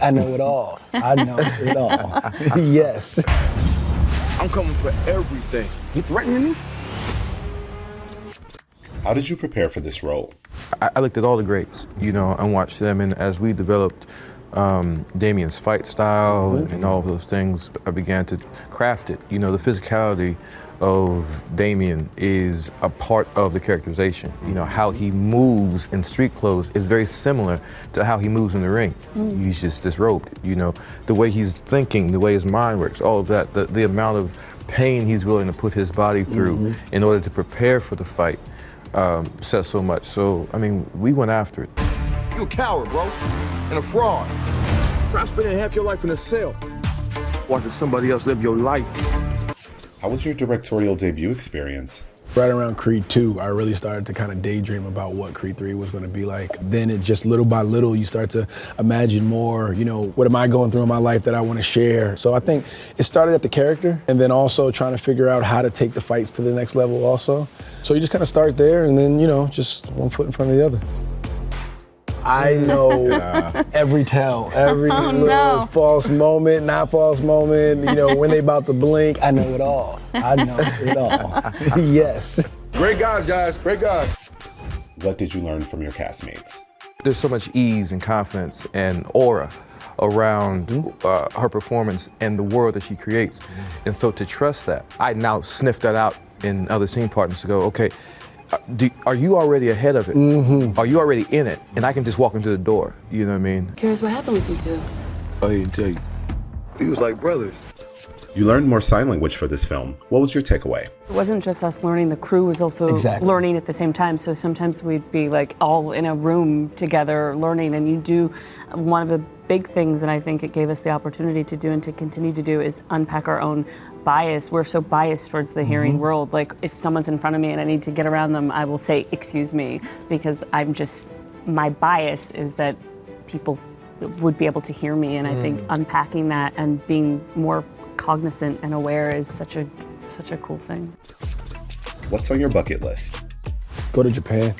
I know it all. I know it all. Yes. I'm coming for everything. You threatening me? How did you prepare for this role? I looked at all the greats, and watched them, and as we developed Damien's fight style and all of those things, I began to craft it. The physicality of Damien is a part of the characterization. How he moves in street clothes is very similar to how he moves in the ring. He's just disrobed. The way he's thinking, the way his mind works, all of that, the amount of pain he's willing to put his body through in order to prepare for the fight says so much. So, we went after it. You a coward, bro, and a fraud. Try spending half your life in a cell, watching somebody else live your life. How was your directorial debut experience? Right around Creed 2, I really started to kind of daydream about what Creed 3 was going to be like. Then it just little by little, you start to imagine more, what am I going through in my life that I want to share? So I think it started at the character and then also trying to figure out how to take the fights to the next level also. So you just kind of start there and then, just one foot in front of the other. I know every tell, every little false moment, not false moment, when they about to blink, I know it all. I know it all. Yes. Great guy, Josh, great guy. What did you learn from your castmates? There's so much ease and confidence and aura around her performance and the world that she creates. And so to trust that, I now sniff that out in other scene partners to go, okay, are you already ahead of it? Are you already in it? And I can just walk into the door, you know what I mean? Curious what happened with you two? I didn't tell you. We was like brothers. You learned more sign language for this film. What was your takeaway? It wasn't just us learning, the crew was also learning at the same time. So sometimes we'd be like all in a room together learning, and you do, one of the big things that I think it gave us the opportunity to do and to continue to do is unpack our own bias. We're so biased towards the hearing world. Like if someone's in front of me and I need to get around them, I will say, excuse me, because my bias is that people would be able to hear me. And I think unpacking that and being more cognizant and aware is such a cool thing. What's on your bucket list? Go to Japan.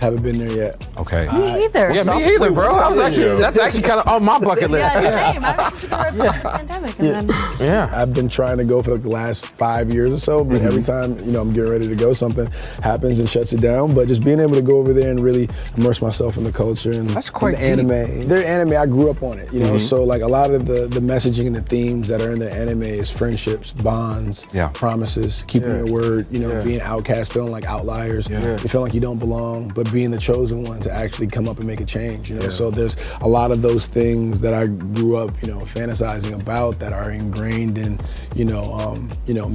Haven't been there yet. Okay. Me either. Yeah, me either, bro. That's actually kind of on my bucket list. Yeah, same. I was just before the pandemic. And then... I've been trying to go for like the last 5 years or so, but every time, I'm getting ready to go, something happens and shuts it down. But just being able to go over there and really immerse myself in the culture and that's quite the anime. Their anime, I grew up on it, so like a lot of the messaging and the themes that are in their anime is friendships, bonds, promises, keeping your word, being outcast, feeling like outliers, you feel like you don't belong, but being the chosen one to actually come up and make a change, So there's a lot of those things that I grew up, fantasizing about that are ingrained in,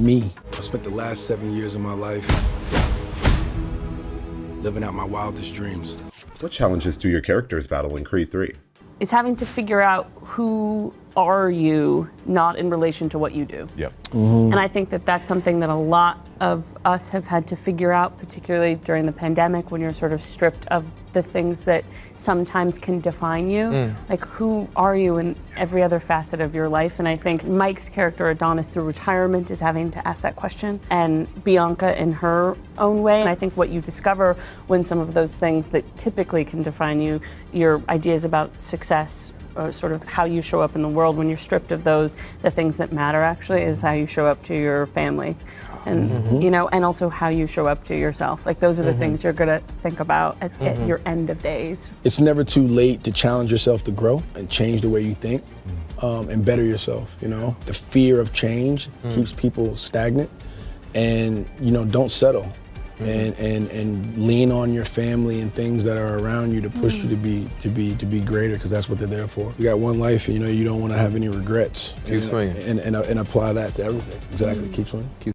me. I spent the last 7 years of my life living out my wildest dreams. What challenges do your characters battle in Creed 3? Is having to figure out who are you, not in relation to what you do. Yep. And I think that that's something that a lot of us have had to figure out, particularly during the pandemic when you're sort of stripped of the things that sometimes can define you. Like, who are you in every other facet of your life? And I think Mike's character, Adonis, through retirement is having to ask that question, and Bianca in her own way. And I think what you discover when some of those things that typically can define you, your ideas about success, or sort of how you show up in the world, when you're stripped of those, the things that matter actually is how you show up to your family. And and also how you show up to yourself. Like those are the things you're gonna think about at your end of days. It's never too late to challenge yourself to grow and change the way you think and better yourself, The fear of change keeps people stagnant, and, don't settle. And lean on your family and things that are around you to push you to be greater, because that's what they're there for. You got one life, you don't want to have any regrets. Keep swinging. And apply that to everything. Exactly. Keep swinging.